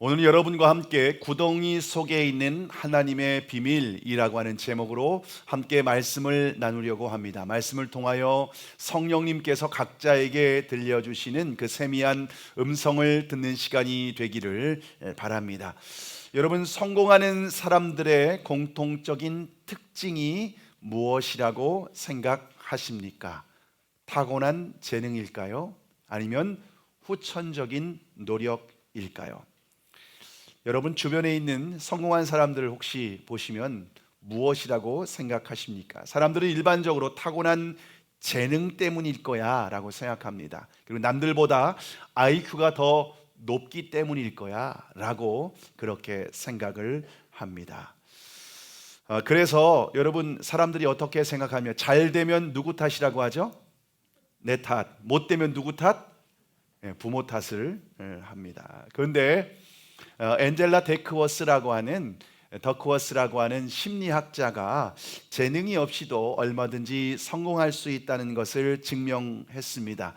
오늘 여러분과 함께 구덩이 속에 있는 하나님의 비밀이라고 하는 제목으로 함께 말씀을 나누려고 합니다. 말씀을 통하여 성령님께서 각자에게 들려주시는 그 세미한 음성을 듣는 시간이 되기를 바랍니다. 여러분, 성공하는 사람들의 공통적인 특징이 무엇이라고 생각하십니까? 타고난 재능일까요? 아니면 후천적인 노력일까요? 여러분 주변에 있는 성공한 사람들을 혹시 보시면 무엇이라고 생각하십니까? 사람들은 일반적으로 타고난 재능 때문일 거야 라고 생각합니다. 그리고 남들보다 IQ가 더 높기 때문일 거야 라고 그렇게 생각을 합니다. 그래서 여러분, 사람들이 어떻게 생각하면 잘 되면 누구 탓이라고 하죠? 내 탓. 못 되면 누구 탓? 부모 탓을 합니다. 그런데 엔젤라 더크워스라고 하는 심리학자가 재능이 없이도 얼마든지 성공할 수 있다는 것을 증명했습니다.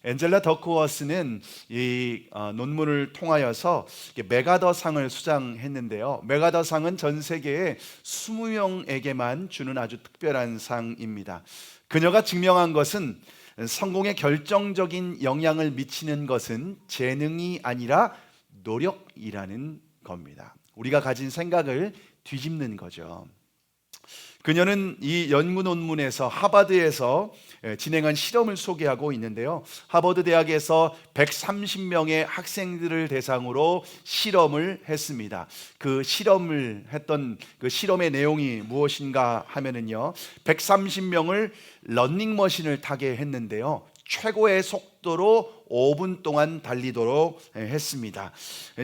엔젤라 더크워스는 이 논문을 통하여서 메가더상을 수상했는데요. 메가더상은 전 세계에 20명에게만 주는 아주 특별한 상입니다. 그녀가 증명한 것은 성공에 결정적인 영향을 미치는 것은 재능이 아니라 노력이라는 겁니다. 우리가 가진 생각을 뒤집는 거죠. 그녀는 이 연구 논문에서 하버드에서 진행한 실험을 소개하고 있는데요. 하버드 대학에서 130명의 학생들을 대상으로 실험을 했습니다. 그 실험을 했던 그 실험의 내용이 무엇인가 하면은요, 130명을 러닝머신을 타게 했는데요, 최고의 속도로 5분 동안 달리도록 했습니다.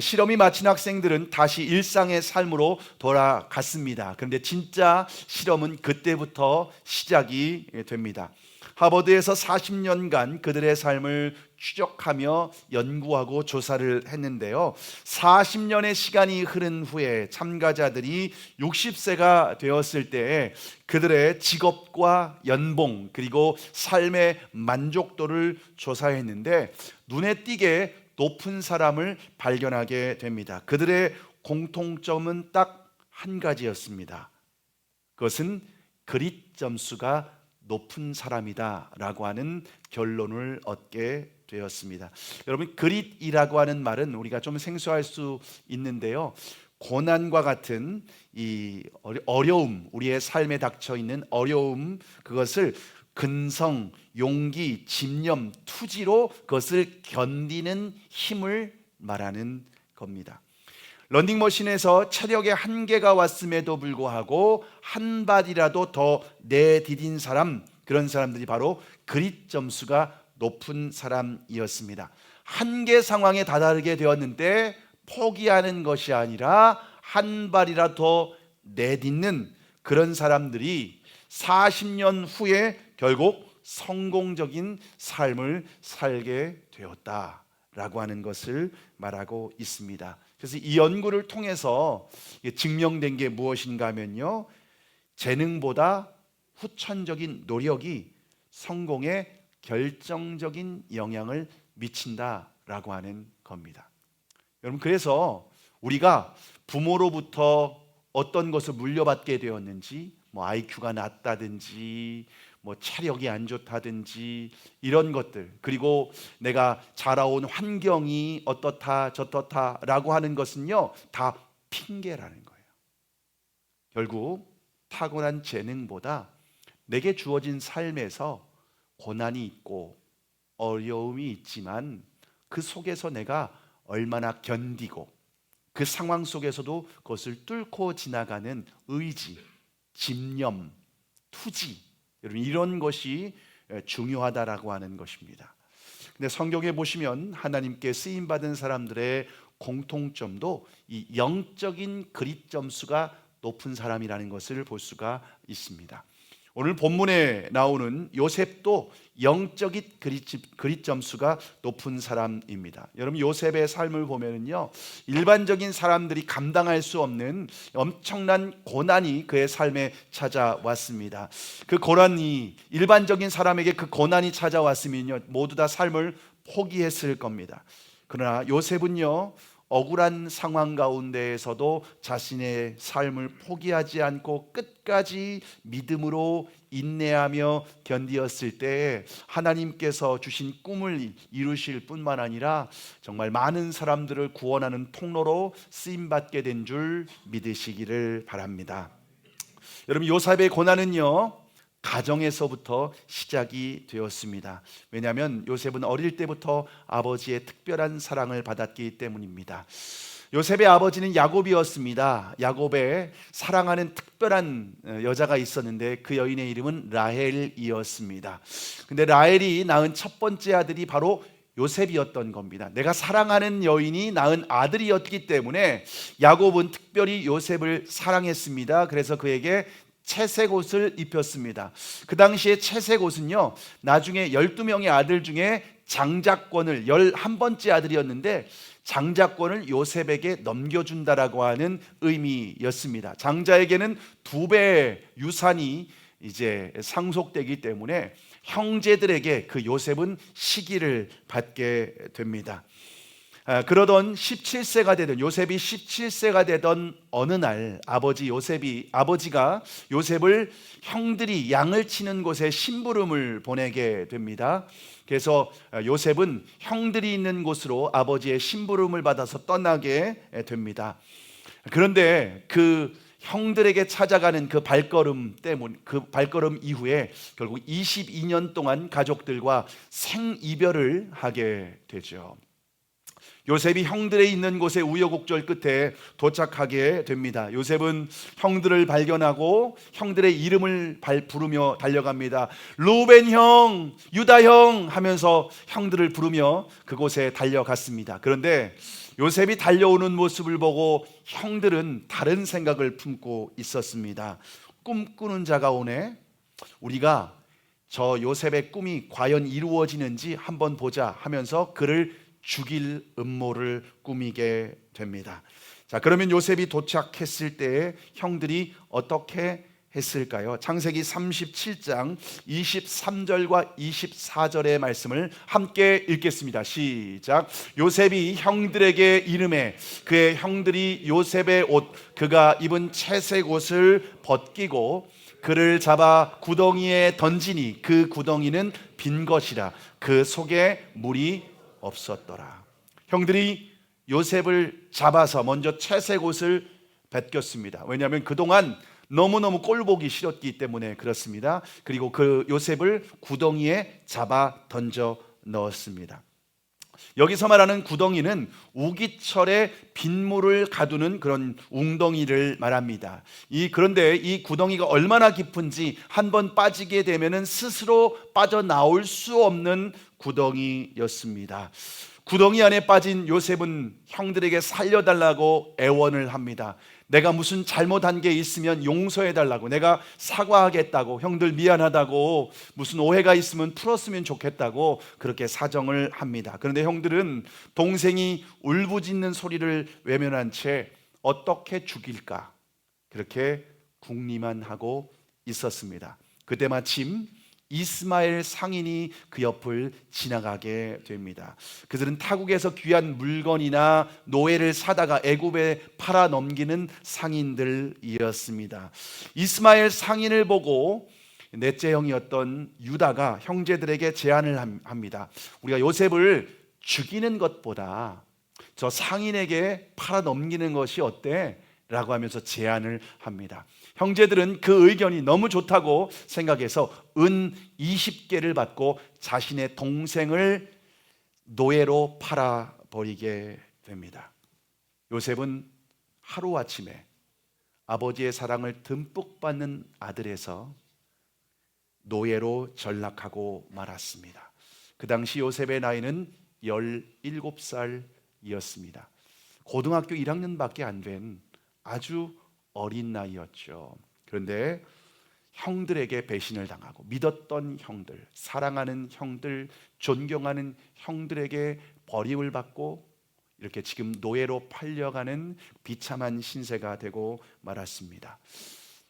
실험이 마친 학생들은 다시 일상의 삶으로 돌아갔습니다. 그런데 진짜 실험은 그때부터 시작이 됩니다. 하버드에서 40년간 그들의 삶을 추적하며 연구하고 조사를 했는데요, 40년의 시간이 흐른 후에 참가자들이 60세가 되었을 때 그들의 직업과 연봉 그리고 삶의 만족도를 조사했는데 눈에 띄게 높은 사람을 발견하게 됩니다. 그들의 공통점은 딱 한 가지였습니다. 그것은 그릿 점수가 높은 사람이다 라고 하는 결론을 얻게 되었습니다. 여러분, 그릿이라고 하는 말은 우리가 좀 생소할 수 있는데요, 고난과 같은 이 어려움, 우리의 삶에 닥쳐 있는 어려움, 그것을 근성, 용기, 집념, 투지로 그것을 견디는 힘을 말하는 겁니다. 런닝머신에서 체력의 한계가 왔음에도 불구하고 한 발이라도 더 내디딘 사람, 그런 사람들이 바로 그릿 점수가 높은 사람이었습니다. 한계 상황에 다다르게 되었는데 포기하는 것이 아니라 한 발이라도 더 내딛는 그런 사람들이 40년 후에 결국 성공적인 삶을 살게 되었다라고 하는 것을 말하고 있습니다. 그래서 이 연구를 통해서 증명된 게 무엇인가 하면요, 재능보다 후천적인 노력이 성공에 결정적인 영향을 미친다라고 하는 겁니다. 여러분, 그래서 우리가 부모로부터 어떤 것을 물려받게 되었는지, IQ가 낮다든지 체력이 안 좋다든지 이런 것들, 그리고 내가 자라온 환경이 어떻다 저떻다라고 하는 것은요, 다 핑계라는 거예요. 결국 타고난 재능보다 내게 주어진 삶에서 고난이 있고 어려움이 있지만 그 속에서 내가 얼마나 견디고 그 상황 속에서도 그것을 뚫고 지나가는 의지, 집념, 투지, 여러분, 이런 것이 중요하다라고 하는 것입니다. 근데 성경에 보시면 하나님께 쓰임 받은 사람들의 공통점도 이 영적인 그릿 점수가 높은 사람이라는 것을 볼 수가 있습니다. 오늘 본문에 나오는 요셉도 영적인 그릿 점수가 높은 사람입니다. 여러분, 요셉의 삶을 보면요, 일반적인 사람들이 감당할 수 없는 엄청난 고난이 그의 삶에 찾아왔습니다. 그 고난이, 일반적인 사람에게 그 고난이 찾아왔으면요, 모두 다 삶을 포기했을 겁니다. 그러나 요셉은요, 억울한 상황 가운데에서도 자신의 삶을 포기하지 않고 끝까지 믿음으로 인내하며 견디었을 때 하나님께서 주신 꿈을 이루실 뿐만 아니라 정말 많은 사람들을 구원하는 통로로 쓰임받게 된 줄 믿으시기를 바랍니다. 여러분, 요셉의 고난은요, 가정에서부터 시작이 되었습니다. 왜냐하면 요셉은 어릴 때부터 아버지의 특별한 사랑을 받았기 때문입니다. 요셉의 아버지는 야곱이었습니다. 야곱의 사랑하는 특별한 여자가 있었는데 그 여인의 이름은 라헬이었습니다. 근데 라헬이 낳은 첫 번째 아들이 바로 요셉이었던 겁니다. 내가 사랑하는 여인이 낳은 아들이었기 때문에 야곱은 특별히 요셉을 사랑했습니다. 그래서 그에게 채색 옷을 입혔습니다. 그 당시에 채색 옷은요, 나중에 12명의 아들 중에 장자권을 11번째 아들이었는데 장자권을 요셉에게 넘겨준다라고 하는 의미였습니다. 장자에게는 2배의 유산이 이제 상속되기 때문에 형제들에게 그 요셉은 시기를 받게 됩니다. 그러던 17세가 되던 요셉이 17세가 되던 어느 날 아버지가 요셉을 형들이 양을 치는 곳에 심부름을 보내게 됩니다. 그래서 요셉은 형들이 있는 곳으로 아버지의 심부름을 받아서 떠나게 됩니다. 그런데 그 형들에게 찾아가는 그 발걸음 이후에 결국 22년 동안 가족들과 생이별을 하게 되죠. 요셉이 형들이 있는 곳에 우여곡절 끝에 도착하게 됩니다. 요셉은 형들을 발견하고 형들의 이름을 부르며 달려갑니다. 루벤 형, 유다 형 하면서 형들을 부르며 그곳에 달려갔습니다. 그런데 요셉이 달려오는 모습을 보고 형들은 다른 생각을 품고 있었습니다. 꿈꾸는 자가 오네. 우리가 저 요셉의 꿈이 과연 이루어지는지 한번 보자 하면서 그를 죽일 음모를 꾸미게 됩니다. 자, 그러면 요셉이 도착했을 때 형들이 어떻게 했을까요? 창세기 37장 23절과 24절의 말씀을 함께 읽겠습니다. 시작. 요셉이 형들에게 이르매 그의 형들이 요셉의 옷 그가 입은 채색 옷을 벗기고 그를 잡아 구덩이에 던지니 그 구덩이는 빈 것이라 그 속에 물이 없었더라. 형들이 요셉을 잡아서 먼저 채색 옷을 벗겼습니다. 왜냐하면 그동안 너무너무 꼴보기 싫었기 때문에 그렇습니다. 그리고 그 요셉을 구덩이에 잡아 던져 넣었습니다. 여기서 말하는 구덩이는 우기철에 빗물을 가두는 그런 웅덩이를 말합니다. 그런데 이 구덩이가 얼마나 깊은지 한번 빠지게 되면 스스로 빠져나올 수 없는 구덩이였습니다. 구덩이 안에 빠진 요셉은 형들에게 살려달라고 애원을 합니다. 내가 무슨 잘못한 게 있으면 용서해달라고, 내가 사과하겠다고, 형들 미안하다고, 무슨 오해가 있으면 풀었으면 좋겠다고 그렇게 사정을 합니다. 그런데 형들은 동생이 울부짖는 소리를 외면한 채 어떻게 죽일까 그렇게 궁리만 하고 있었습니다. 그때 마침 이스마엘 상인이 그 옆을 지나가게 됩니다. 그들은 타국에서 귀한 물건이나 노예를 사다가 애굽에 팔아 넘기는 상인들이었습니다. 이스마엘 상인을 보고 넷째 형이었던 유다가 형제들에게 제안을 합니다. 우리가 요셉을 죽이는 것보다 저 상인에게 팔아 넘기는 것이 어때? 라고 하면서 제안을 합니다. 형제들은 그 의견이 너무 좋다고 생각해서 은 20개를 받고 자신의 동생을 노예로 팔아버리게 됩니다. 요셉은 하루아침에 아버지의 사랑을 듬뿍 받는 아들에서 노예로 전락하고 말았습니다. 그 당시 요셉의 나이는 17살이었습니다. 고등학교 1학년밖에 안 된 아주 어린 나이였죠. 그런데 형들에게 배신을 당하고 믿었던 형들, 사랑하는 형들, 존경하는 형들에게 버림을 받고 이렇게 지금 노예로 팔려가는 비참한 신세가 되고 말았습니다.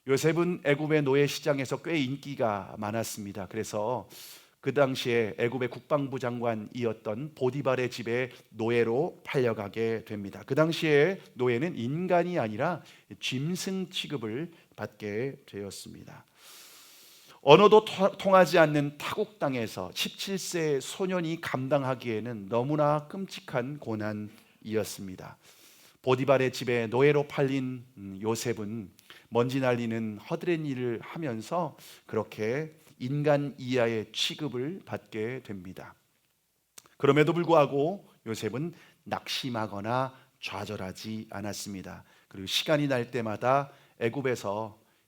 요셉은 애굽의 노예 시장에서 꽤 인기가 많았습니다. 그래서 그 당시에 애굽의 국방부 장관이었던 보디발의 집에 노예로 팔려가게 됩니다. 그 당시에 노예는 인간이 아니라 짐승 취급을 받게 되었습니다. 언어도 통하지 않는 타국 땅에서 17세 소년이 감당하기에는 너무나 끔찍한 고난이었습니다. 보디발의 집에 노예로 팔린 요셉은 먼지 날리는 허드렛 일을 하면서 그렇게 인간 이하의 취급을 받게 됩니다. 그럼에도 불구하고 요셉은 낙심하거나 좌절하지 않았습니다. 그리고 시간이 날 때마다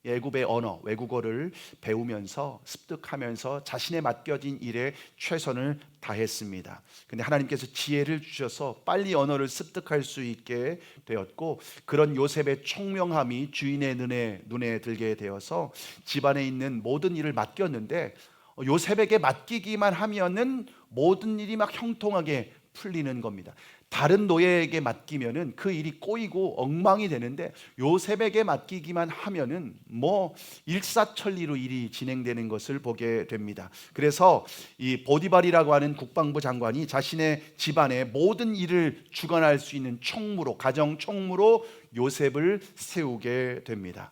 애굽의 언어, 외국어를 배우면서 습득하면서 자신의 맡겨진 일에 최선을 다했습니다. 근데 하나님께서 지혜를 주셔서 빨리 언어를 습득할 수 있게 되었고, 그런 요셉의 총명함이 주인의 눈에 들게 되어서 집안에 있는 모든 일을 맡겼는데, 요셉에게 맡기기만 하면은 모든 일이 막 형통하게 풀리는 겁니다. 다른 노예에게 맡기면은 그 일이 꼬이고 엉망이 되는데, 요셉에게 맡기기만 하면은 뭐 일사천리로 일이 진행되는 것을 보게 됩니다. 그래서 이 보디발이라고 하는 국방부 장관이 자신의 집안의 모든 일을 주관할 수 있는 총무로, 가정 총무로 요셉을 세우게 됩니다.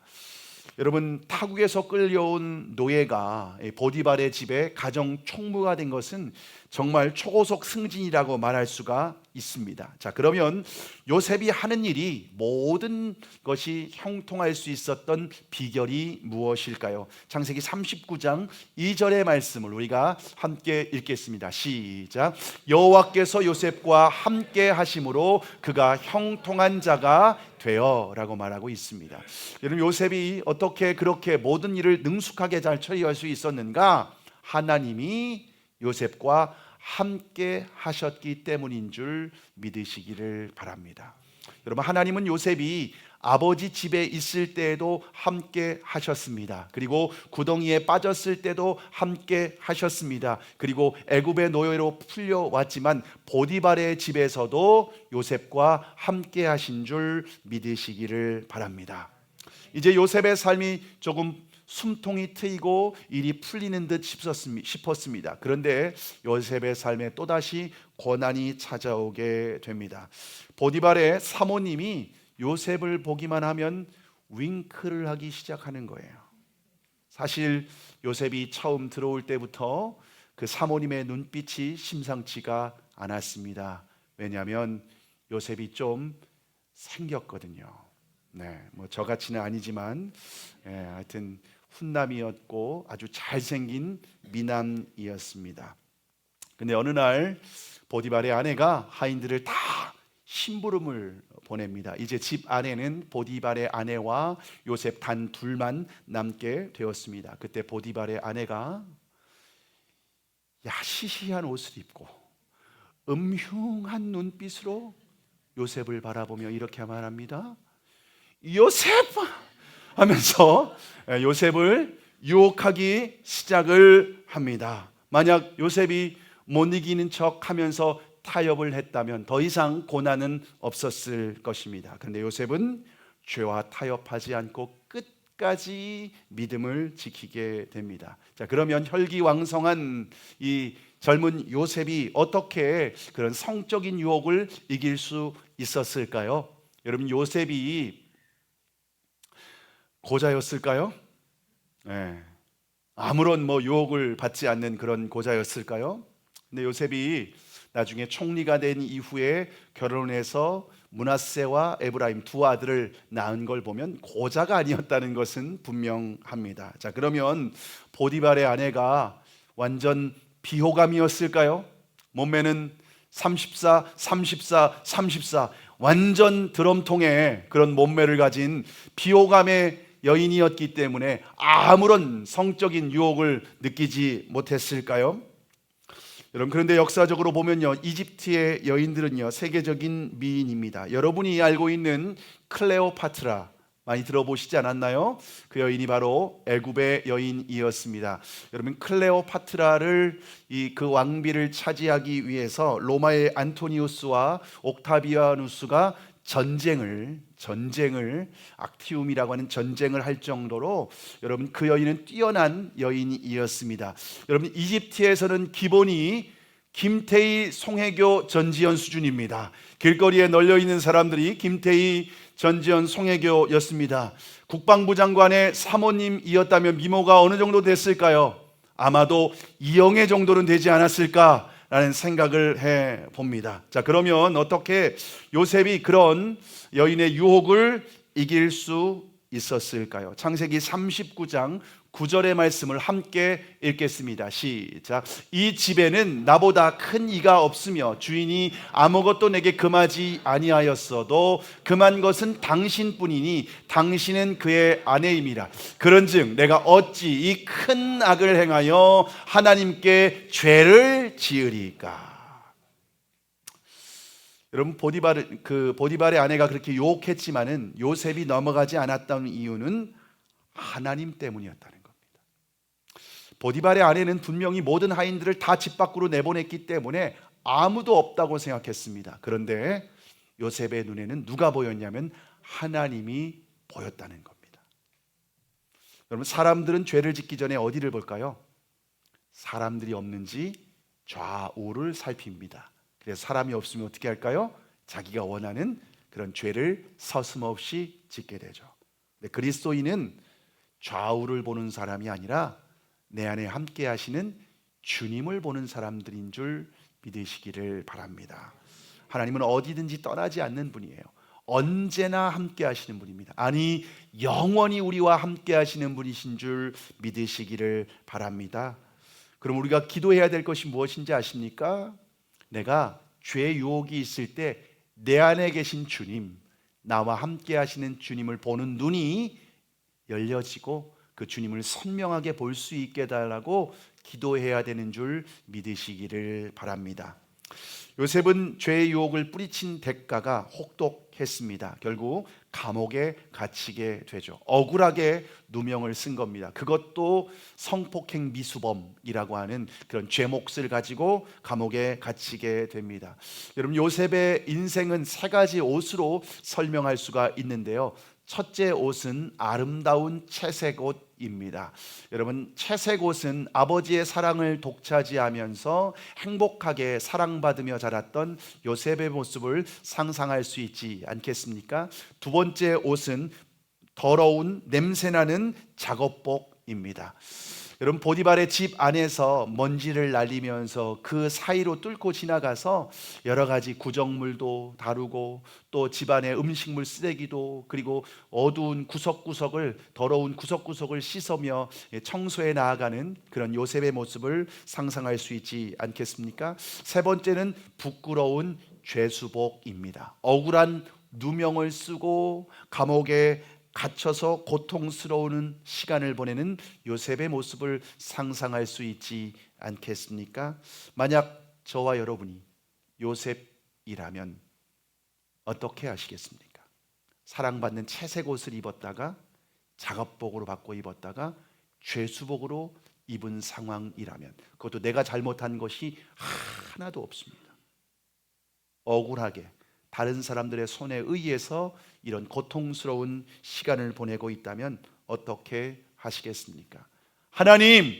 여러분, 타국에서 끌려온 노예가 보디발의 집에 가정 총무가 된 것은 정말 초고속 승진이라고 말할 수가 있습니다. 자, 그러면 요셉이 하는 일이 모든 것이 형통할 수 있었던 비결이 무엇일까요? 창세기 39장 2절의 말씀을 우리가 함께 읽겠습니다. 시작. 여호와께서 요셉과 함께 하심으로 그가 형통한 자가 되어 라고 말하고 있습니다. 여러분, 요셉이 어떻게 그렇게 모든 일을 능숙하게 잘 처리할 수 있었는가? 하나님이 요셉과 함께 하셨기 때문인 줄 믿으시기를 바랍니다. 여러분, 하나님은 요셉이 아버지 집에 있을 때에도 함께 하셨습니다. 그리고 구덩이에 빠졌을 때도 함께 하셨습니다. 그리고 애굽의 노예로 풀려왔지만 보디발의 집에서도 요셉과 함께 하신 줄 믿으시기를 바랍니다. 이제 요셉의 삶이 조금 숨통이 트이고 일이 풀리는 듯 싶었습니다. 그런데 요셉의 삶에 또다시 고난이 찾아오게 됩니다. 보디발의 사모님이 요셉을 보기만 하면 윙크를 하기 시작하는 거예요. 사실 요셉이 처음 들어올 때부터 그 사모님의 눈빛이 심상치가 않았습니다. 왜냐하면 요셉이 좀 생겼거든요. 뭐 저같이는 아니지만 하여튼 훈남이었고 아주 잘생긴 미남이었습니다. 근데 어느 날 보디발의 아내가 하인들을 다 심부름을 보냅니다. 이제 집 안에는 보디발의 아내와 요셉 단 둘만 남게 되었습니다. 그때 보디발의 아내가 야시시한 옷을 입고 음흉한 눈빛으로 요셉을 바라보며 이렇게 말합니다. 요셉! 하면서 요셉을 유혹하기 시작을 합니다. 만약 요셉이 못 이기는 척 하면서 타협을 했다면 더 이상 고난은 없었을 것입니다. 그런데 요셉은 죄와 타협하지 않고 끝까지 믿음을 지키게 됩니다. 자, 그러면 혈기왕성한 이 젊은 요셉이 어떻게 그런 성적인 유혹을 이길 수 있었을까요? 여러분, 요셉이 고자였을까요? 아무런 유혹을 받지 않는 그런 고자였을까요? 근데 요셉이 나중에 총리가 된 이후에 결혼해서 므낫세와 에브라임 두 아들을 낳은 걸 보면 고자가 아니었다는 것은 분명합니다. 자, 그러면 보디발의 아내가 완전 비호감이었을까요? 몸매는 34, 34, 34 완전 드럼통의 그런 몸매를 가진 비호감의 여인이었기 때문에 아무런 성적인 유혹을 느끼지 못했을까요? 여러분, 그런데 역사적으로 보면요, 이집트의 여인들은요 세계적인 미인입니다. 여러분이 알고 있는 클레오파트라 많이 들어보시지 않았나요? 그 여인이 바로 애굽의 여인이었습니다. 여러분, 클레오파트라를 그 왕비를 차지하기 위해서 로마의 안토니우스와 옥타비아누스가 전쟁을 악티움이라고 하는 전쟁을 할 정도로 여러분 그 여인은 뛰어난 여인이었습니다. 여러분 이집트에서는 기본이 김태희, 송혜교, 전지현 수준입니다. 길거리에 널려 있는 사람들이 김태희, 전지현, 송혜교였습니다. 국방부 장관의 사모님이었다면 미모가 어느 정도 됐을까요? 아마도 이영애 정도는 되지 않았을까라는 생각을 해 봅니다. 자, 그러면 어떻게 요셉이 그런 여인의 유혹을 이길 수 있었을까요? 창세기 39장 9절의 말씀을 함께 읽겠습니다. 시작. 이 집에는 나보다 큰 이가 없으며 주인이 아무것도 내게 금하지 아니하였어도 금한 것은 당신뿐이니 당신은 그의 아내임이라. 그런즉 내가 어찌 이 큰 악을 행하여 하나님께 죄를 지으리까. 여러분 보디발의 아내가 그렇게 유혹했지만은 요셉이 넘어가지 않았던 이유는 하나님 때문이었다는 겁니다. 보디발의 아내는 분명히 모든 하인들을 다 집 밖으로 내보냈기 때문에 아무도 없다고 생각했습니다. 그런데 요셉의 눈에는 누가 보였냐면 하나님이 보였다는 겁니다. 여러분 사람들은 죄를 짓기 전에 어디를 볼까요? 사람들이 없는지 좌우를 살핍니다. 그래서 사람이 없으면 어떻게 할까요? 자기가 원하는 그런 죄를 서슴없이 짓게 되죠. 근데 그리스도인은 좌우를 보는 사람이 아니라 내 안에 함께 하시는 주님을 보는 사람들인 줄 믿으시기를 바랍니다. 하나님은 어디든지 떠나지 않는 분이에요. 언제나 함께 하시는 분입니다. 아니 영원히 우리와 함께 하시는 분이신 줄 믿으시기를 바랍니다. 그럼 우리가 기도해야 될 것이 무엇인지 아십니까? 내가 죄의 유혹이 있을 때 내 안에 계신 주님, 나와 함께 하시는 주님을 보는 눈이 열려지고 그 주님을 선명하게 볼 수 있게 해달라고 기도해야 되는 줄 믿으시기를 바랍니다. 요셉은 죄의 유혹을 뿌리친 대가가 혹독했습니다. 결국 감옥에 갇히게 되죠. 억울하게 누명을 쓴 겁니다. 그것도 성폭행 미수범이라고 하는 그런 죄목을 가지고 감옥에 갇히게 됩니다. 여러분 요셉의 인생은 세 가지 옷으로 설명할 수가 있는데요. 첫째 옷은 아름다운 채색 옷입니다. 여러분 채색 옷은 아버지의 사랑을 독차지하면서 행복하게 사랑받으며 자랐던 요셉의 모습을 상상할 수 있지 않겠습니까? 두 번째 옷은 더러운 냄새나는 작업복입니다. 여러분 보디발의 집 안에서 먼지를 날리면서 그 사이로 뚫고 지나가서 여러 가지 구정물도 다루고 또 집안의 음식물 쓰레기도 그리고 어두운 구석구석을 더러운 구석구석을 씻으며 청소해 나아가는 그런 요셉의 모습을 상상할 수 있지 않겠습니까? 세 번째는 부끄러운 죄수복입니다. 억울한 누명을 쓰고 감옥에 갇혀서 고통스러운 시간을 보내는 요셉의 모습을 상상할 수 있지 않겠습니까? 만약 저와 여러분이 요셉이라면 어떻게 하시겠습니까? 사랑받는 채색 옷을 입었다가 작업복으로 바꿔 입었다가 죄수복으로 입은 상황이라면 그것도 내가 잘못한 것이 하나도 없습니다. 억울하게 다른 사람들의 손에 의해서 이런 고통스러운 시간을 보내고 있다면 어떻게 하시겠습니까? 하나님,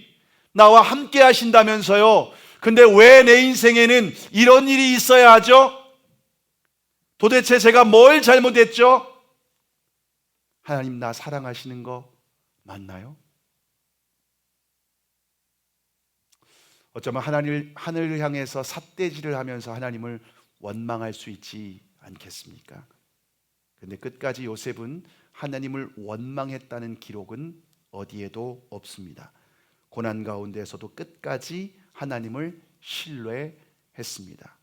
나와 함께 하신다면서요. 근데 왜 내 인생에는 이런 일이 있어야 하죠? 도대체 제가 뭘 잘못했죠? 하나님, 나 사랑하시는 거 맞나요? 어쩌면 하늘을 향해서 삿대질을 하면서 하나님을 원망할 수 있지 않겠습니까? 그런데 끝까지 요셉은 하나님을 원망했다는 기록은 어디에도 없습니다. 고난 가운데에서도 끝까지 하나님을 신뢰했습니다.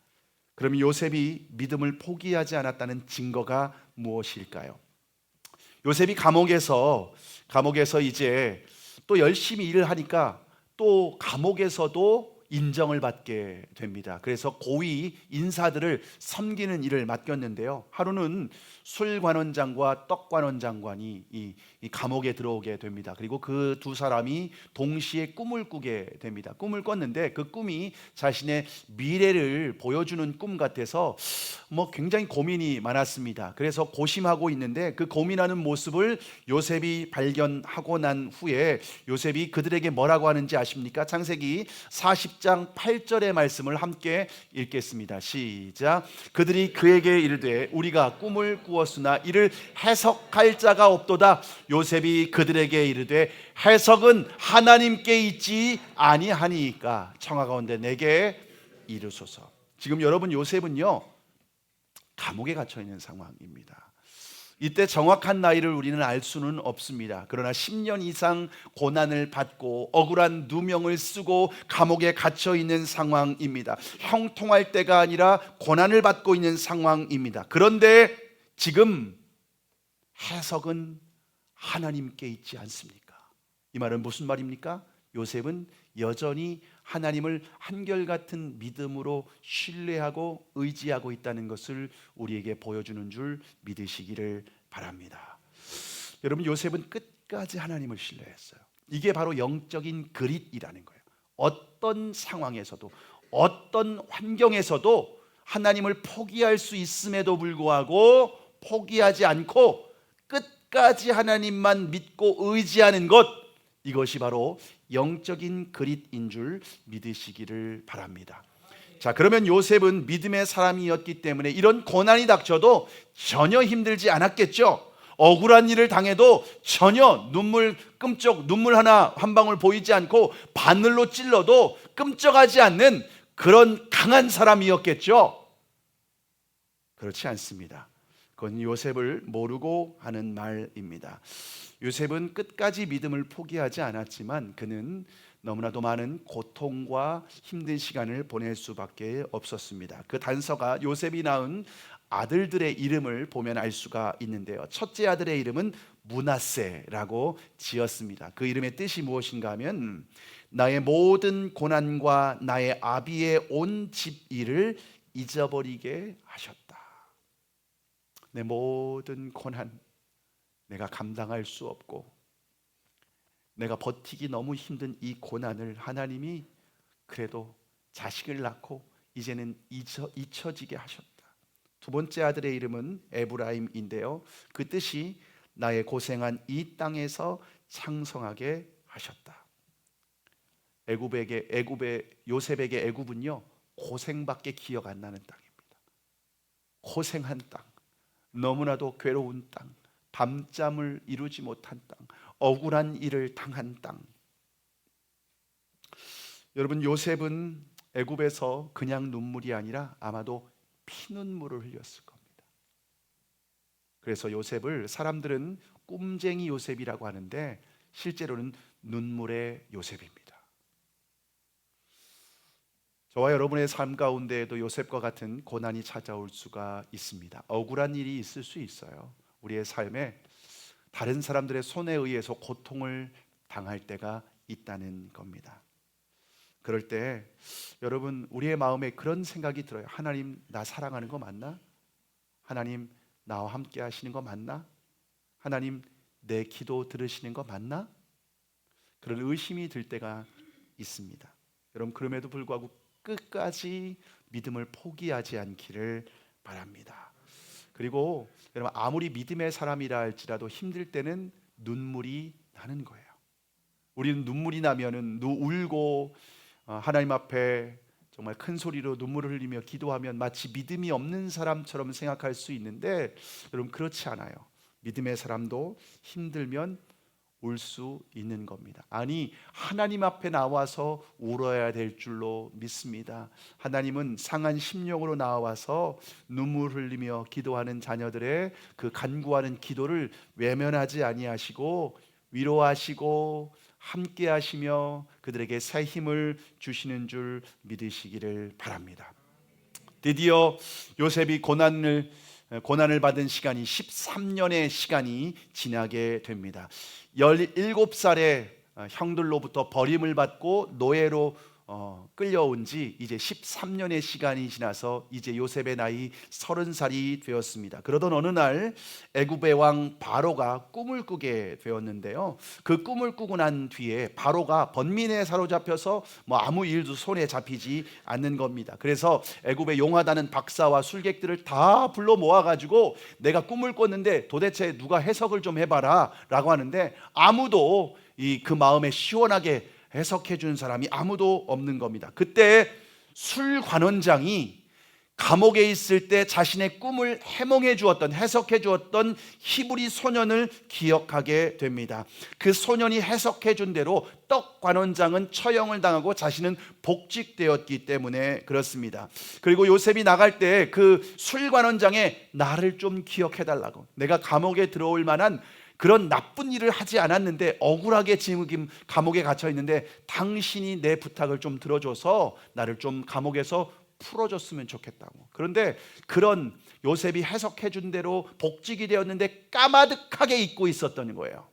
그럼 요셉이 믿음을 포기하지 않았다는 증거가 무엇일까요? 요셉이 감옥에서 이제 또 열심히 일을 하니까 또 감옥에서도 인정을 받게 됩니다. 그래서 고위 인사들을 섬기는 일을 맡겼는데요. 하루는 술관원장과 떡관원장관이 이 감옥에 들어오게 됩니다. 그리고 그 두 사람이 동시에 꿈을 꾸게 됩니다. 꿈을 꿨는데 그 꿈이 자신의 미래를 보여주는 꿈 같아서 굉장히 고민이 많았습니다. 그래서 고심하고 있는데 그 고민하는 모습을 요셉이 발견하고 난 후에 요셉이 그들에게 뭐라고 하는지 아십니까? 창세기 40장 8절의 말씀을 함께 읽겠습니다. 시작. 그들이 그에게 이르되 우리가 꿈을 꾸었으나 이를 해석할 자가 없도다. 요셉이 그들에게 이르되 해석은 하나님께 있지 아니하니까 청하 가운데 내게 이르소서. 지금 여러분, 요셉은요 감옥에 갇혀 있는 상황입니다. 이때 정확한 나이를 우리는 알 수는 없습니다. 그러나 10년 이상 고난을 받고 억울한 누명을 쓰고 감옥에 갇혀 있는 상황입니다. 형통할 때가 아니라 고난을 받고 있는 상황입니다. 그런데 지금 해석은 하나님께 있지 않습니까? 이 말은 무슨 말입니까? 요셉은 여전히 하나님을 한결같은 믿음으로 신뢰하고 의지하고 있다는 것을 우리에게 보여주는 줄 믿으시기를 바랍니다. 여러분, 요셉은 끝까지 하나님을 신뢰했어요. 이게 바로 영적인 그릿이라는 거예요. 어떤 상황에서도 어떤 환경에서도 하나님을 포기할 수 있음에도 불구하고 포기하지 않고 끝까지 하나님만 믿고 의지하는 것, 이것이 바로 영적인 그릿인 줄 믿으시기를 바랍니다. 자, 그러면 요셉은 믿음의 사람이었기 때문에 이런 고난이 닥쳐도 전혀 힘들지 않았겠죠. 억울한 일을 당해도 전혀 눈물 하나 한 방울 보이지 않고 바늘로 찔러도 끔쩍하지 않는 그런 강한 사람이었겠죠. 그렇지 않습니다. 그건 요셉을 모르고 하는 말입니다. 요셉은 끝까지 믿음을 포기하지 않았지만 그는 너무나도 많은 고통과 힘든 시간을 보낼 수밖에 없었습니다. 그 단서가 요셉이 낳은 아들들의 이름을 보면 알 수가 있는데요. 첫째 아들의 이름은 므낫세라고 지었습니다. 그 이름의 뜻이 무엇인가 하면 나의 모든 고난과 나의 아비의 온 집 일을 잊어버리게 하셨다. 내 모든 고난, 내가 감당할 수 없고 내가 버티기 너무 힘든 이 고난을 하나님이 그래도 자식을 낳고 이제는 잊혀지게 하셨다. 두 번째 아들의 이름은 에브라임인데요. 그 뜻이 나의 고생한 이 땅에서 창성하게 하셨다. 요셉에게 애굽은요 고생밖에 기억 안 나는 땅입니다. 고생한 땅, 너무나도 괴로운 땅, 밤잠을 이루지 못한 땅, 억울한 일을 당한 땅. 여러분, 요셉은 애굽에서 그냥 눈물이 아니라 아마도 피눈물을 흘렸을 겁니다. 그래서 요셉을 사람들은 꿈쟁이 요셉이라고 하는데 실제로는 눈물의 요셉입니다. 저와 여러분의 삶 가운데에도 요셉과 같은 고난이 찾아올 수가 있습니다. 억울한 일이 있을 수 있어요. 우리의 삶에 다른 사람들의 손에 의해서 고통을 당할 때가 있다는 겁니다. 그럴 때 여러분, 우리의 마음에 그런 생각이 들어요. 하나님, 나 사랑하는 거 맞나? 하나님, 나와 함께 하시는 거 맞나? 하나님, 내 기도 들으시는 거 맞나? 그런 의심이 들 때가 있습니다. 여러분, 그럼에도 불구하고 끝까지 믿음을 포기하지 않기를 바랍니다. 그리고 여러분, 아무리 믿음의 사람이라 할지라도 힘들 때는 눈물이 나는 거예요. 우리는 눈물이 나면은 울고 하나님 앞에 정말 큰 소리로 눈물을 흘리며 기도하면 마치 믿음이 없는 사람처럼 생각할 수 있는데 여러분, 그렇지 않아요. 믿음의 사람도 힘들면 울 수 있는 겁니다. 아니, 하나님 앞에 나와서 울어야 될 줄로 믿습니다. 하나님은 상한 심령으로 나와서 눈물 흘리며 기도하는 자녀들의 그 간구하는 기도를 외면하지 아니하시고 위로하시고 함께 하시며 그들에게 새 힘을 주시는 줄 믿으시기를 바랍니다. 드디어 요셉이 고난을 받은 시간이 13년의 시간이 지나게 됩니다. 17살에 형들로부터 버림을 받고 노예로 끌려온 지 이제 13년의 시간이 지나서 이제 요셉의 나이 30살이 되었습니다. 그러던 어느 날 애굽의 왕 바로가 꿈을 꾸게 되었는데요. 그 꿈을 꾸고 난 뒤에 바로가 번민에 사로잡혀서 아무 일도 손에 잡히지 않는 겁니다. 그래서 애굽의 용하다는 박사와 술객들을 다 불러 모아가지고 내가 꿈을 꿨는데 도대체 누가 해석을 좀 해봐라 라고 하는데 아무도 그 마음에 시원하게 해석해 준 사람이 아무도 없는 겁니다. 그때 술관원장이 감옥에 있을 때 자신의 꿈을 해몽해 주었던, 해석해 주었던 히브리 소년을 기억하게 됩니다. 그 소년이 해석해 준 대로 떡관원장은 처형을 당하고 자신은 복직되었기 때문에 그렇습니다. 그리고 요셉이 나갈 때 그 술관원장의 나를 좀 기억해 달라고, 내가 감옥에 들어올 만한 그런 나쁜 일을 하지 않았는데 억울하게 지금 감옥에 갇혀 있는데 당신이 내 부탁을 좀 들어줘서 나를 좀 감옥에서 풀어줬으면 좋겠다고. 그런데 그런 요셉이 해석해 준 대로 복직이 되었는데 까마득하게 잊고 있었던 거예요.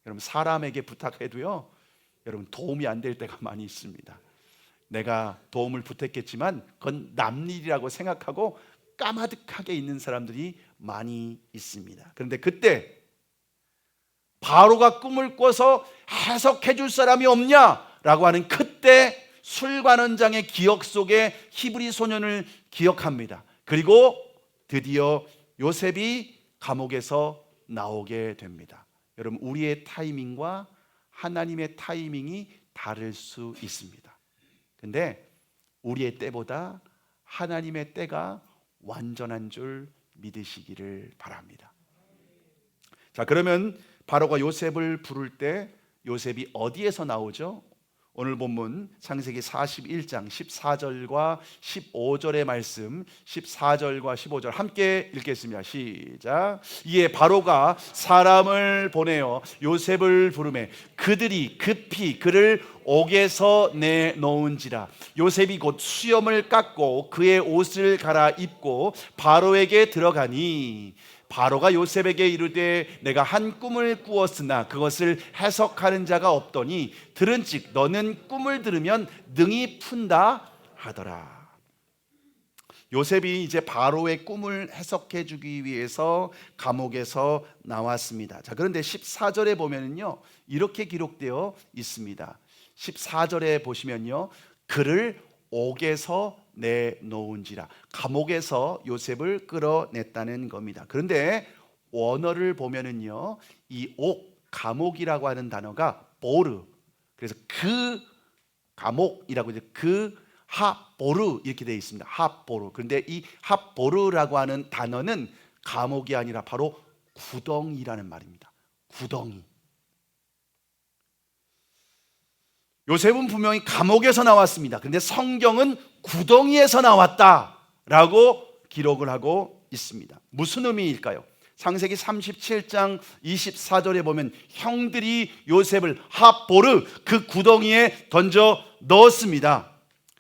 여러분, 사람에게 부탁해도요, 여러분 도움이 안 될 때가 많이 있습니다. 내가 도움을 부탁했지만 그건 남 일이라고 생각하고 까마득하게 있는 사람들이 많이 있습니다. 그런데 그때 바로가 꿈을 꿔서 해석해 줄 사람이 없냐라고 하는 그때 술관원장의 기억 속에 히브리 소년을 기억합니다. 그리고 드디어 요셉이 감옥에서 나오게 됩니다. 여러분, 우리의 타이밍과 하나님의 타이밍이 다를 수 있습니다. 근데 우리의 때보다 하나님의 때가 완전한 줄 믿으시기를 바랍니다. 자, 그러면 바로가 요셉을 부를 때 요셉이 어디에서 나오죠? 오늘 본문 창세기 41장 14절과 15절의 말씀, 14절과 15절 함께 읽겠습니다. 시작. 이에 바로가 사람을 보내어 요셉을 부르매 그들이 급히 그를 옥에서 내놓은지라. 요셉이 곧 수염을 깎고 그의 옷을 갈아입고 바로에게 들어가니 바로가 요셉에게 이르되 내가 한 꿈을 꾸었으나 그것을 해석하는 자가 없더니 들은즉 너는 꿈을 들으면 능히 푼다 하더라. 요셉이 이제 바로의 꿈을 해석해 주기 위해서 감옥에서 나왔습니다. 자, 그런데 14절에 보면은요, 이렇게 기록되어 있습니다. 14절에 보시면요, 그를 옥에서 내놓은지라. 감옥에서 요셉을 끌어냈다는 겁니다. 그런데 원어를 보면은요, 이 옥, 감옥이라고 하는 단어가 보르, 그래서 그 감옥이라고 이제 그 하보르 이렇게 되어 있습니다. 하보르. 그런데 이 하보르라고 하는 단어는 감옥이 아니라 바로 구덩이라는 말입니다. 구덩이. 요셉은 분명히 감옥에서 나왔습니다. 그런데 성경은 구덩이에서 나왔다라고 기록을 하고 있습니다. 무슨 의미일까요? 창세기 37장 24절에 보면 형들이 요셉을 하보르 그 구덩이에 던져 넣었습니다.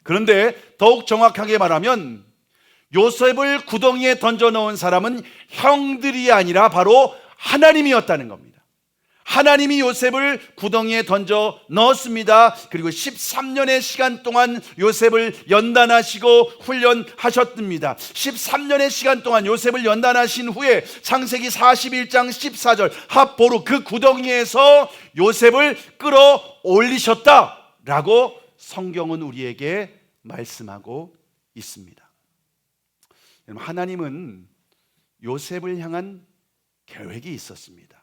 그런데 더욱 정확하게 말하면 요셉을 구덩이에 던져 넣은 사람은 형들이 아니라 바로 하나님이었다는 겁니다. 하나님이 요셉을 구덩이에 던져 넣었습니다. 그리고 13년의 시간 동안 요셉을 연단하시고 훈련하셨습니다. 13년의 시간 동안 요셉을 연단하신 후에 창세기 41장 14절 하보르 그 구덩이에서 요셉을 끌어올리셨다라고 성경은 우리에게 말씀하고 있습니다. 여러분, 하나님은 요셉을 향한 계획이 있었습니다.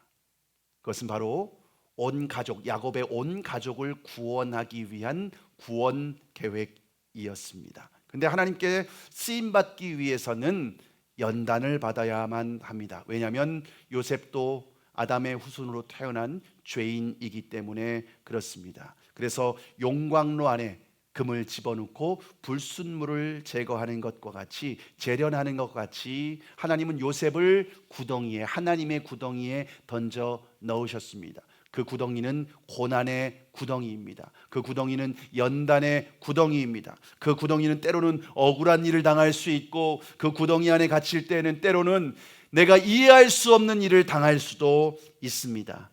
그것은 바로 온 가족, 야곱의 온 가족을 구원하기 위한 구원 계획이었습니다. 그런데 하나님께 쓰임받기 위해서는 연단을 받아야만 합니다. 왜냐하면 요셉도 아담의 후손으로 태어난 죄인이기 때문에 그렇습니다. 그래서 용광로 안에 금을 집어넣고 불순물을 제거하는 것과 같이, 재련하는 것과 같이 하나님은 요셉을 구덩이에, 하나님의 구덩이에 던져 넣으셨습니다. 그 구덩이는 고난의 구덩이입니다. 그 구덩이는 연단의 구덩이입니다. 그 구덩이는 때로는 억울한 일을 당할 수 있고, 그 구덩이 안에 갇힐 때는 때로는 내가 이해할 수 없는 일을 당할 수도 있습니다.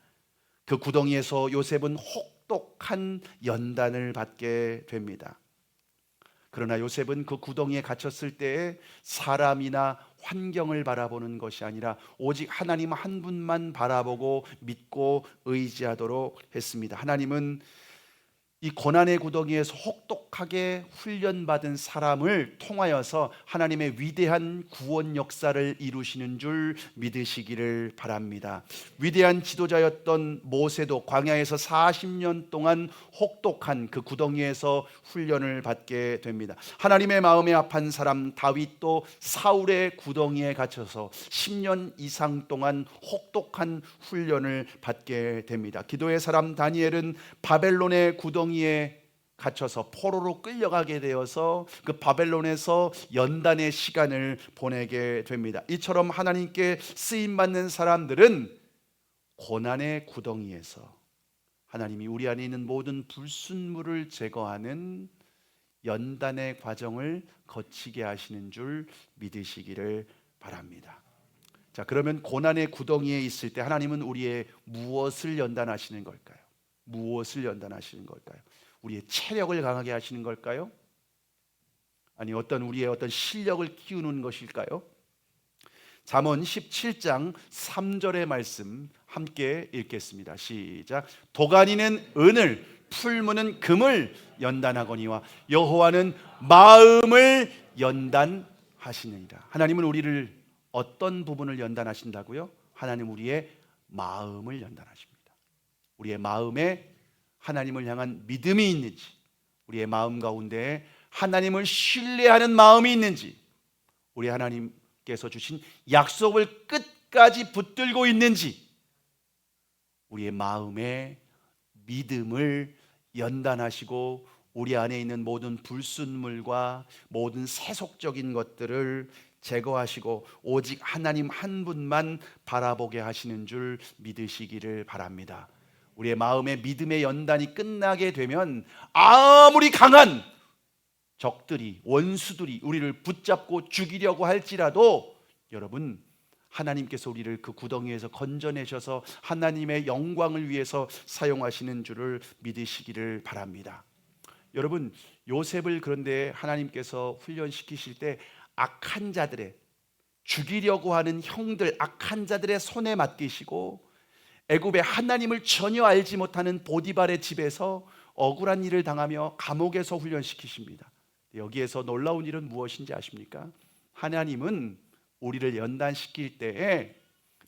그 구덩이에서 요셉은 혹 혹독한 연단을 받게 됩니다. 그러나 요셉은 그 구덩이에 갇혔을 때에 사람이나 환경을 바라보는 것이 아니라 오직 하나님 한 분만 바라보고 믿고 의지하도록 했습니다. 하나님은 이 고난의 구덩이에서 혹독하게 훈련받은 사람을 통하여서 하나님의 위대한 구원 역사를 이루시는 줄 믿으시기를 바랍니다. 위대한 지도자였던 모세도 광야에서 40년 동안 혹독한 그 구덩이에서 훈련을 받게 됩니다. 하나님의 마음에 합한 사람 다윗도 사울의 구덩이에 갇혀서 10년 이상 동안 혹독한 훈련을 받게 됩니다. 기도의 사람 다니엘은 바벨론의 구덩이에 갇혀서 포로로 끌려가게 되어서 그 바벨론에서 연단의 시간을 보내게 됩니다. 이처럼 하나님께 쓰임받는 사람들은 고난의 구덩이에서 하나님이 우리 안에 있는 모든 불순물을 제거하는 연단의 과정을 거치게 하시는 줄 믿으시기를 바랍니다. 자, 그러면 고난의 구덩이에 있을 때 하나님은 우리의 무엇을 연단하시는 걸까요? 무엇을 연단하시는 걸까요? 우리의 체력을 강하게 하시는 걸까요? 아니 우리의 어떤 실력을 키우는 것일까요? 잠언 17장 3절의 말씀 함께 읽겠습니다. 시작. 도가니는 은을, 풀무는 금을 연단하거니와 여호와는 마음을 연단하시느니라. 하나님은 우리를 어떤 부분을 연단하신다고요? 하나님 우리의 마음을 연단하십니다. 우리의 마음에 하나님을 향한 믿음이 있는지, 우리의 마음 가운데 하나님을 신뢰하는 마음이 있는지, 우리 하나님께서 주신 약속을 끝까지 붙들고 있는지, 우리의 마음에 믿음을 연단하시고 우리 안에 있는 모든 불순물과 모든 세속적인 것들을 제거하시고 오직 하나님 한 분만 바라보게 하시는 줄 믿으시기를 바랍니다. 우리의 마음의 믿음의 연단이 끝나게 되면 아무리 강한 적들이, 원수들이 우리를 붙잡고 죽이려고 할지라도 여러분, 하나님께서 우리를 그 구덩이에서 건져내셔서 하나님의 영광을 위해서 사용하시는 줄을 믿으시기를 바랍니다. 여러분, 요셉을 그런데 하나님께서 훈련시키실 때 악한 자들의, 죽이려고 하는 형들, 악한 자들의 손에 맡기시고 애굽의 하나님을 전혀 알지 못하는 보디발의 집에서 억울한 일을 당하며 감옥에서 훈련시키십니다. 여기에서 놀라운 일은 무엇인지 아십니까? 하나님은 우리를 연단시킬 때에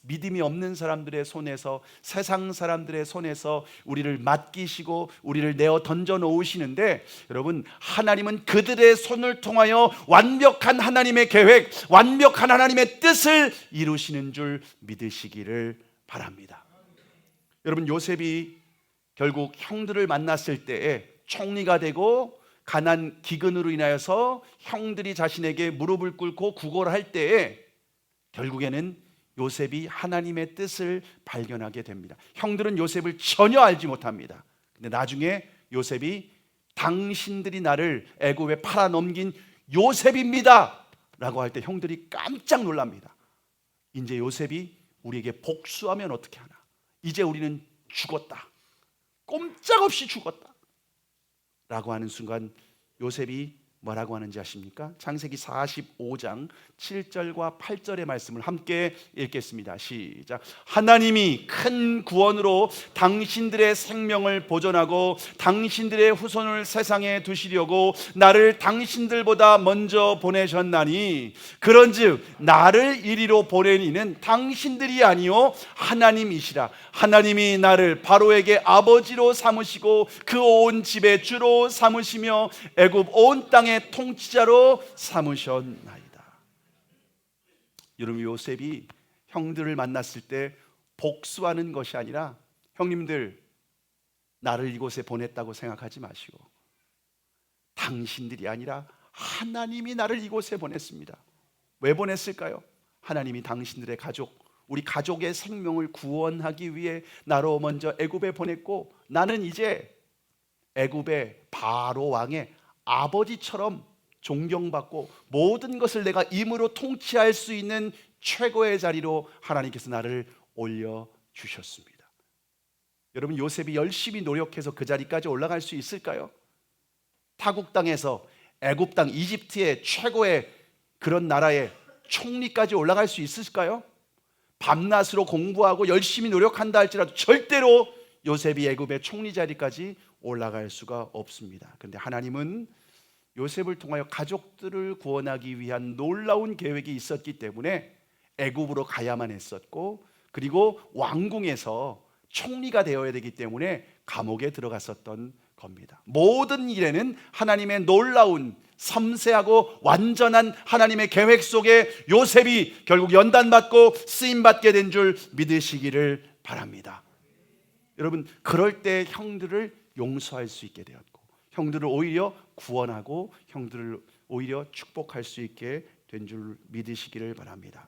믿음이 없는 사람들의 손에서, 세상 사람들의 손에서 우리를 맡기시고 우리를 내어 던져 놓으시는데, 여러분, 하나님은 그들의 손을 통하여 완벽한 하나님의 계획, 완벽한 하나님의 뜻을 이루시는 줄 믿으시기를 바랍니다. 여러분, 요셉이 결국 형들을 만났을 때에 총리가 되고 가난 기근으로 인하여서 형들이 자신에게 무릎을 꿇고 구걸할 때에 결국에는 요셉이 하나님의 뜻을 발견하게 됩니다. 형들은 요셉을 전혀 알지 못합니다. 근데 나중에 요셉이 당신들이 나를 애굽에 팔아넘긴 요셉입니다 라고 할 때 형들이 깜짝 놀랍니다. 이제 요셉이 우리에게 복수하면 어떻게 하나? 이제 우리는 죽었다, 꼼짝없이 죽었다 라고 하는 순간 요셉이 뭐라고 하는지 아십니까? 창세기 45장 7절과 8절의 말씀을 함께 읽겠습니다. 시작. 하나님이 큰 구원으로 당신들의 생명을 보존하고 당신들의 후손을 세상에 두시려고 나를 당신들보다 먼저 보내셨나니, 그런즉 나를 이리로 보낸 이는 당신들이 아니요 하나님이시라. 하나님이 나를 바로에게 아버지로 삼으시고 그 온 집의 주로 삼으시며 애굽 온 땅의 통치자로 삼으셨나이다. 여러분, 요셉이 형들을 만났을 때 복수하는 것이 아니라, 형님들 나를 이곳에 보냈다고 생각하지 마시고 당신들이 아니라 하나님이 나를 이곳에 보냈습니다. 왜 보냈을까요? 하나님이 당신들의 가족, 우리 가족의 생명을 구원하기 위해 나로 먼저 애굽에 보냈고, 나는 이제 애굽의 바로 왕의 아버지처럼 존경받고 모든 것을 내가 임으로 통치할 수 있는 최고의 자리로 하나님께서 나를 올려주셨습니다. 여러분, 요셉이 열심히 노력해서 그 자리까지 올라갈 수 있을까요? 타국 땅에서 애굽 땅, 이집트의 최고의 그런 나라의 총리까지 올라갈 수 있을까요? 밤낮으로 공부하고 열심히 노력한다 할지라도 절대로 요셉이 애굽의 총리 자리까지 올라갈 수가 없습니다. 그런데 하나님은 요셉을 통하여 가족들을 구원하기 위한 놀라운 계획이 있었기 때문에 애굽으로 가야만 했었고, 그리고 왕궁에서 총리가 되어야 되기 때문에 감옥에 들어갔었던 겁니다. 모든 일에는 하나님의 놀라운 섬세하고 완전한 하나님의 계획 속에 요셉이 결국 연단받고 쓰임받게 된 줄 믿으시기를 바랍니다. 여러분, 그럴 때 형들을 용서할 수 있게 되었고, 형들을 오히려 구원하고 형들을 오히려 축복할 수 있게 된 줄 믿으시기를 바랍니다.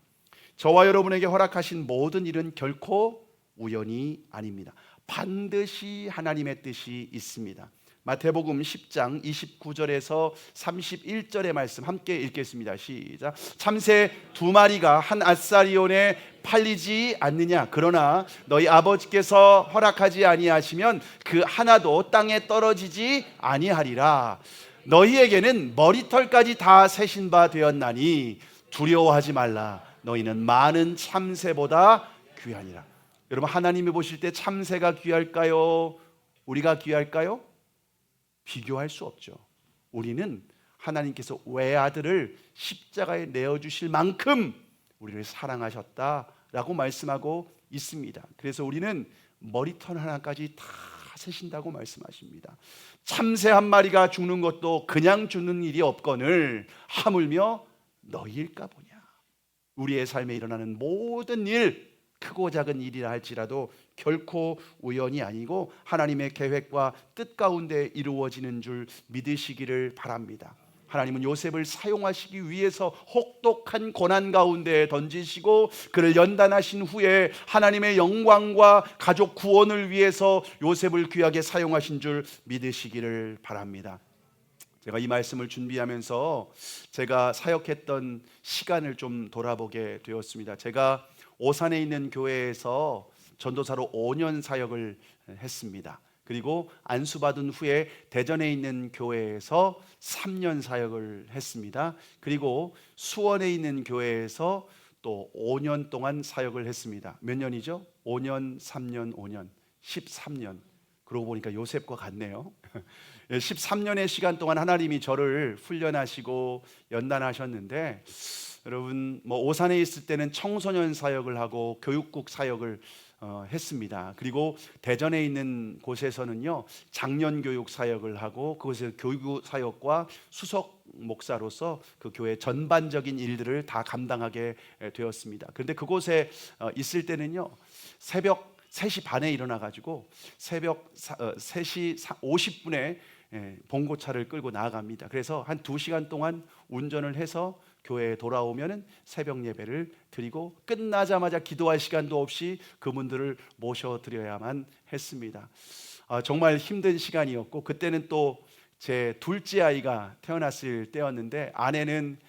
저와 여러분에게 허락하신 모든 일은 결코 우연이 아닙니다. 반드시 하나님의 뜻이 있습니다. 마태복음 10장 29절에서 31절의 말씀 함께 읽겠습니다. 시작. 참새 2마리가 한 앗사리온에 팔리지 않느냐? 그러나 너희 아버지께서 허락하지 아니하시면 그 하나도 땅에 떨어지지 아니하리라. 너희에게는 머리털까지 다 세신 바 되었나니 두려워하지 말라. 너희는 많은 참새보다 귀하니라. 여러분, 하나님이 보실 때 참새가 귀할까요? 우리가 귀할까요? 비교할 수 없죠. 우리는 하나님께서 외아들을 십자가에 내어주실 만큼 우리를 사랑하셨다라고 말씀하고 있습니다. 그래서 우리는 머리털 하나까지 다 세신다고 말씀하십니다. 참새 한 마리가 죽는 것도 그냥 죽는 일이 없거늘 하물며 너희일까 보냐. 우리의 삶에 일어나는 모든 일, 크고 작은 일이라 할지라도 결코 우연이 아니고 하나님의 계획과 뜻 가운데 이루어지는 줄 믿으시기를 바랍니다. 하나님은 요셉을 사용하시기 위해서 혹독한 고난 가운데 던지시고 그를 연단하신 후에 하나님의 영광과 가족 구원을 위해서 요셉을 귀하게 사용하신 줄 믿으시기를 바랍니다. 제가 이 말씀을 준비하면서 제가 사역했던 시간을 좀 돌아보게 되었습니다. 제가 오산에 있는 교회에서 전도사로 5년 사역을 했습니다. 그리고 안수받은 후에 대전에 있는 교회에서 3년 사역을 했습니다. 그리고 수원에 있는 교회에서 또 5년 동안 사역을 했습니다. 몇 년이죠? 5년, 3년, 5년, 13년. 그러고 보니까 요셉과 같네요. 13년의 시간 동안 하나님이 저를 훈련하시고 연단하셨는데, 여러분, 오산에 있을 때는 청소년 사역을 하고 교육국 사역을 했습니다. 그리고 대전에 있는 곳에서는요, 장년 교육 사역을 하고 그곳에서 교육 사역과 수석 목사로서 그 교회 전반적인 일들을 다 감당하게 되었습니다. 그런데 그곳에 있을 때는요, 새벽 3시 반에 일어나 가지고 새벽 3시 50분에 봉고차를 끌고 나아갑니다. 그래서 한 2시간 동안 운전을 해서 교회에 돌아오면 새벽 예배를 드리고 끝나자마자 기도할 시간도 없이 그분들을 모셔드려야만 했습니다. 정말 힘든 시간이었고, 그때는 또 제 둘째 아이가 태어났을 때였는데 아내는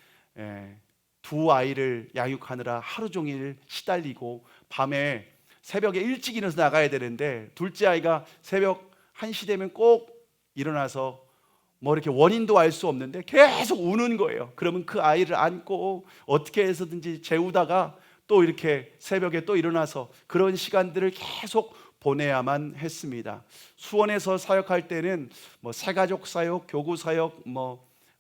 2아이를 양육하느라 하루 종일 시달리고 밤에 새벽에 일찍 일어나서 나가야 되는데 둘째 아이가 새벽 1시 되면 꼭 일어나서 이렇게 원인도 알 수 없는데 계속 우는 거예요. 그러면 그 아이를 안고 어떻게 해서든지 재우다가 또 이렇게 새벽에 또 일어나서 그런 시간들을 계속 보내야만 했습니다. 수원에서 사역할 때는 새가족 사역, 교구 사역,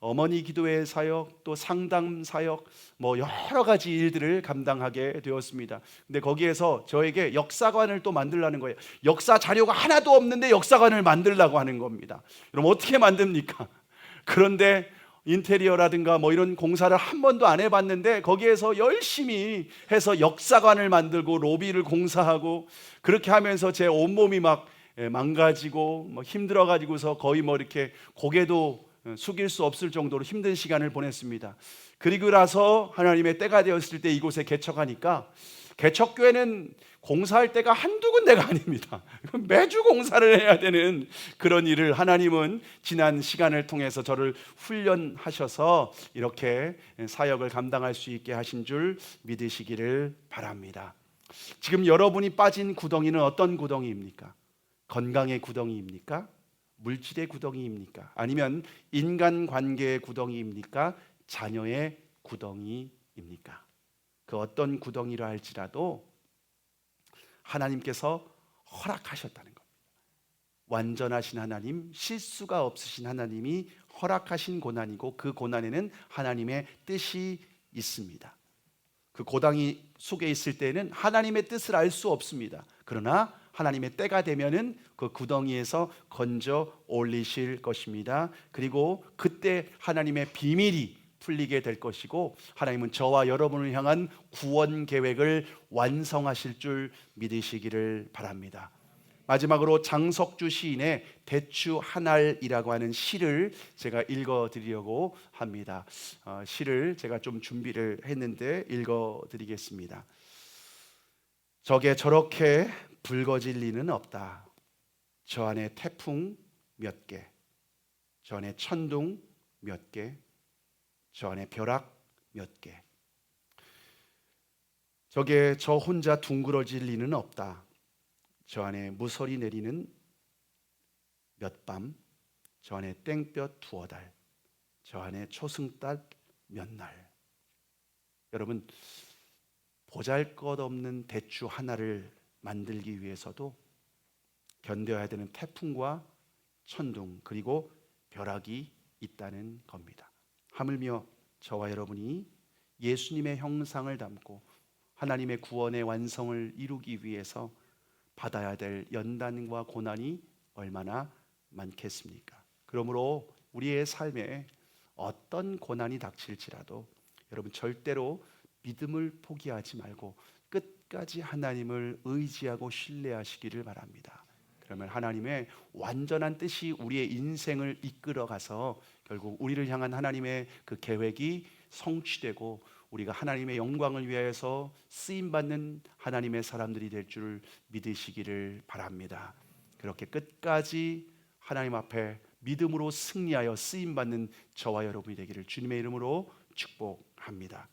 어머니 기도회 사역, 또 상담 사역, 여러 가지 일들을 감당하게 되었습니다. 근데 거기에서 저에게 역사관을 또 만들라는 거예요. 역사 자료가 하나도 없는데 역사관을 만들라고 하는 겁니다. 그럼 어떻게 만듭니까? 그런데 인테리어라든가 이런 공사를 한 번도 안 해봤는데 거기에서 열심히 해서 역사관을 만들고 로비를 공사하고 그렇게 하면서 제 온몸이 막 망가지고 힘들어가지고서 거의 이렇게 고개도 숙일 수 없을 정도로 힘든 시간을 보냈습니다. 그리고 나서 하나님의 때가 되었을 때 이곳에 개척하니까, 개척교회는 공사할 때가 한두 군데가 아닙니다. 매주 공사를 해야 되는 그런 일을 하나님은 지난 시간을 통해서 저를 훈련하셔서 이렇게 사역을 감당할 수 있게 하신 줄 믿으시기를 바랍니다. 지금 여러분이 빠진 구덩이는 어떤 구덩이입니까? 건강의 구덩이입니까? 물질의 구덩이입니까? 아니면 인간관계의 구덩이입니까? 자녀의 구덩이입니까? 그 어떤 구덩이라 할지라도 하나님께서 허락하셨다는 겁니다. 완전하신 하나님, 실수가 없으신 하나님이 허락하신 고난이고, 그 고난에는 하나님의 뜻이 있습니다. 그 고단이 속에 있을 때는 하나님의 뜻을 알 수 없습니다. 그러나 하나님의 때가 되면은 그 구덩이에서 건져 올리실 것입니다. 그리고 그때 하나님의 비밀이 풀리게 될 것이고, 하나님은 저와 여러분을 향한 구원 계획을 완성하실 줄 믿으시기를 바랍니다. 마지막으로 장석주 시인의 대추 한 알이라고 하는 시를 제가 읽어드리려고 합니다. 시를 제가 좀 준비를 했는데 읽어드리겠습니다. 저게 저렇게 붉어질 리는 없다. 저 안에 태풍 몇 개, 저 안에 천둥 몇 개, 저 안에 벼락 몇 개. 저게 저 혼자 둥그러질 리는 없다. 저 안에 무서리 내리는 몇 밤, 저 안에 땡볕 두어 달, 저 안에 초승달 몇 날. 여러분, 보잘것없는 대추 하나를 만들기 위해서도 견뎌야 되는 태풍과 천둥, 그리고 벼락이 있다는 겁니다. 하물며 저와 여러분이 예수님의 형상을 담고 하나님의 구원의 완성을 이루기 위해서 받아야 될 연단과 고난이 얼마나 많겠습니까? 그러므로 우리의 삶에 어떤 고난이 닥칠지라도 여러분 절대로 믿음을 포기하지 말고 끝까지 하나님을 의지하고 신뢰하시기를 바랍니다. 그러면 하나님의 완전한 뜻이 우리의 인생을 이끌어가서 결국 우리를 향한 하나님의 그 계획이 성취되고 우리가 하나님의 영광을 위하여서 쓰임받는 하나님의 사람들이 될 줄 믿으시기를 바랍니다. 그렇게 끝까지 하나님 앞에 믿음으로 승리하여 쓰임받는 저와 여러분이 되기를 주님의 이름으로 축복합니다.